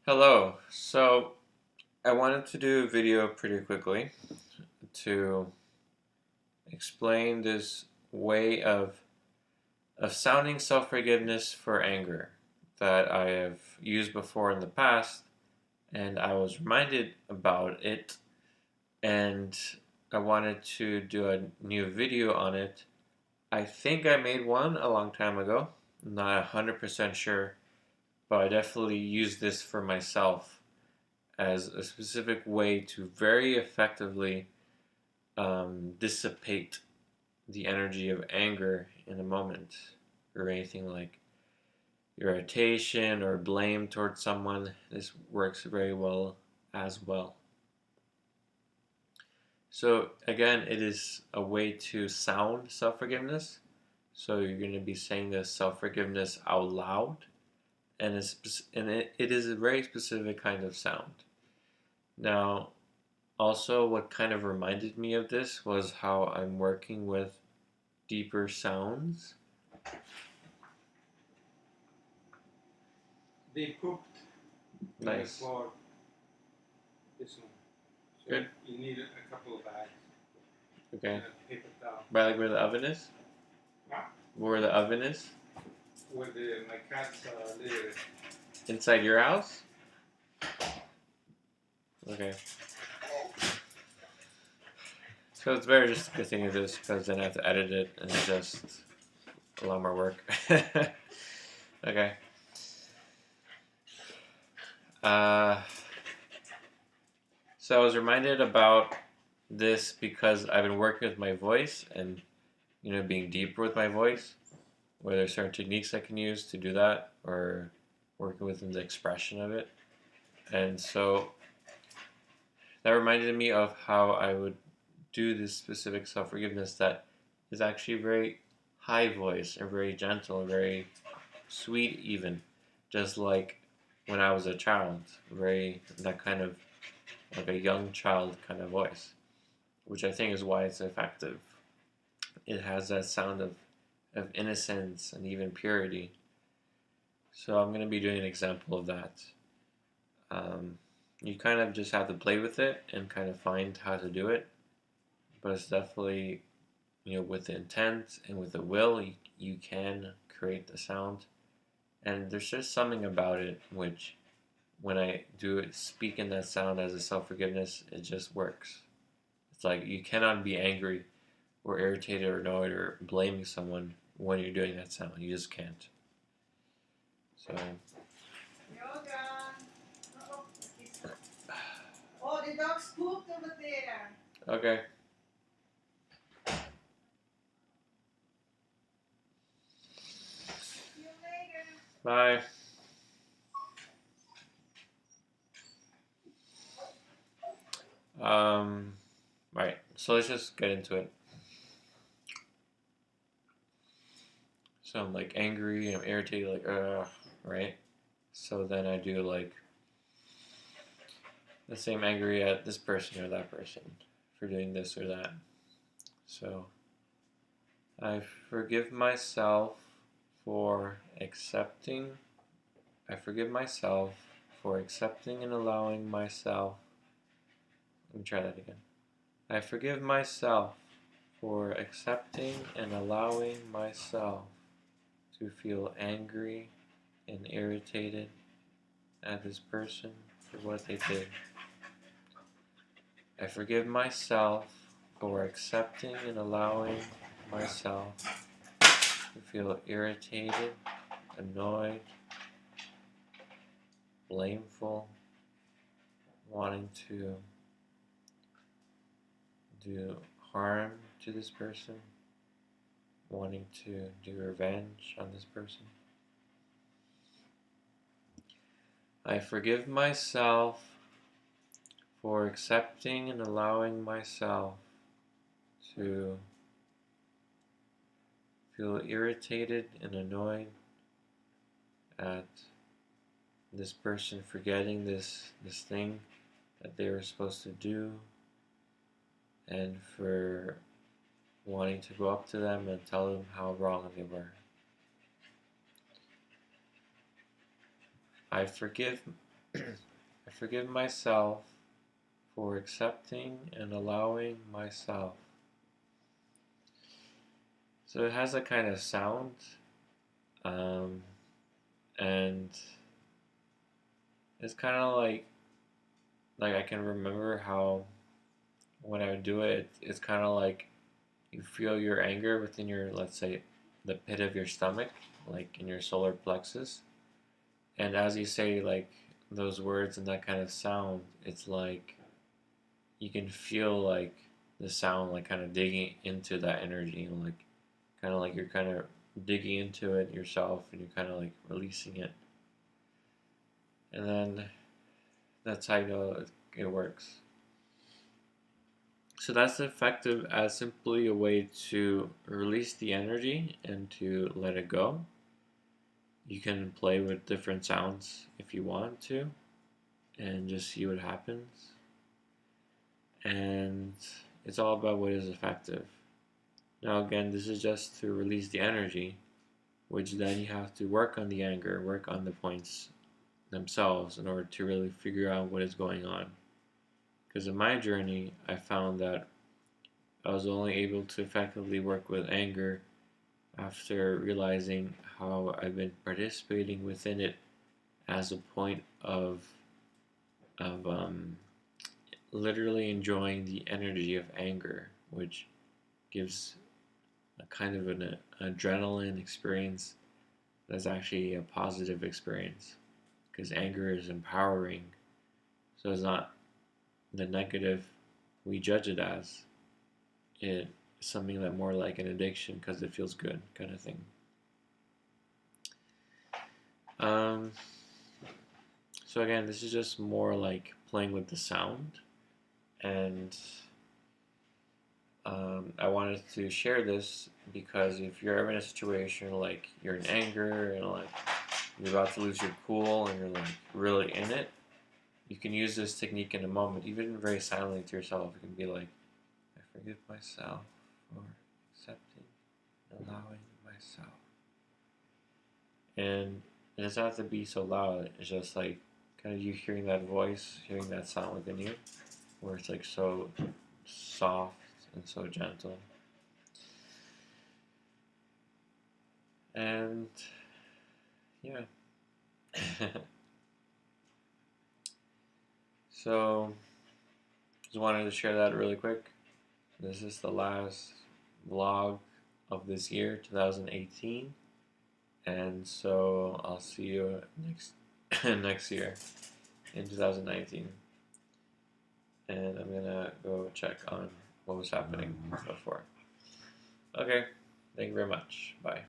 Hello. So I wanted to do a video pretty quickly to explain this way of sounding self-forgiveness for anger that I have used before in the past, and I was reminded about it, and I wanted to do a new video on it. I think I made one a long time ago. I'm not 100% sure, but I definitely used this for myself as a specific way to very effectively dissipate the energy of anger in a moment, or anything like irritation or blame towards someone. This works very well as well. So again, it is a way to sound self-forgiveness. So you're going to be saying this self-forgiveness out loud, and it is a very specific kind of sound. Now, also, what kind of reminded me of this was how I'm working with deeper sounds. They cooked Nice. for this one. So Good. you need a couple of bags. Okay. Paper towel. By like where the oven is? Huh? Where the oven is? Where my cats live. Inside your house? Okay. So it's better just to continue this because then I have to edit it and it's just a lot more work. Okay. So I was reminded about this because I've been working with my voice and being deeper with my voice, where there's certain techniques I can use to do that, or working within the expression of it. And so that reminded me of how I would do this specific self-forgiveness that is actually very high voice and very gentle and very sweet, even just like when I was a child, very that kind of like a young child kind of voice, which I think is why it's effective. It has that sound of innocence and even purity. So I'm going to be doing an example of that. You kind of just have to play with it and kind of find how to do it, but it's definitely, with the intent and with the will, you can create the sound. And there's just something about it which, when I do it, speak in that sound as a self-forgiveness, it just works. It's like you cannot be angry or irritated or annoyed or blaming someone when you're doing that sound. You just can't. So. Oh, the dog's pooped over there. Okay. See you later. Bye. Right. So let's just get into it. So I'm like angry, I'm irritated, like right? So then I do like the same angry at this person or that person for doing this or that. So I forgive myself for accepting. I forgive myself for accepting and allowing myself. Let me try that again. I forgive myself for accepting and allowing myself to feel angry and irritated at this person for what they did. I forgive myself for accepting and allowing myself to feel irritated, annoyed, blameful, wanting to do harm to this person, wanting to do revenge on this person. I forgive myself for accepting and allowing myself to feel irritated and annoyed at this person forgetting this thing that they were supposed to do, and for wanting to go up to them and tell them how wrong they were. I forgive forgive myself for accepting and allowing myself. So it has a kind of sound, and it's kind of like I can remember how when I would do it, it's kind of like you feel your anger within your, let's say, the pit of your stomach, like in your solar plexus. And as you say like those words and that kind of sound, it's like you can feel like the sound like kind of digging into that energy, like kind of like you're kind of digging into it yourself and you're kind of like releasing it. And then that's how you know it works. So that's effective as simply a way to release the energy and to let it go. You can play with different sounds if you want to and just see what happens. And it's all about what is effective. Now again, this is just to release the energy, which then you have to work on the anger, work on the points themselves in order to really figure out what is going on. Because in my journey, I found that I was only able to effectively work with anger after realizing how I've been participating within it as a point of literally enjoying the energy of anger, which gives a kind of an adrenaline experience that's actually a positive experience, because anger is empowering. So it's not the negative we judge it as. It's something that more like an addiction because it feels good, kind of thing. So again, this is just more like playing with the sound, and I wanted to share this because if you're ever in a situation like you're in anger and like you're about to lose your cool and you're like really in it, you can use this technique in a moment, even very silently to yourself. You can be like, I forgive myself for accepting and allowing myself. And it doesn't have to be so loud. It's just like kind of you hearing that voice, hearing that sound within you, where it's like so soft and so gentle. And yeah. So just wanted to share that really quick. This is the last vlog of this year, 2018. And so I'll see you next year in 2019. And I'm gonna go check on what was happening before. Okay, thank you very much. Bye.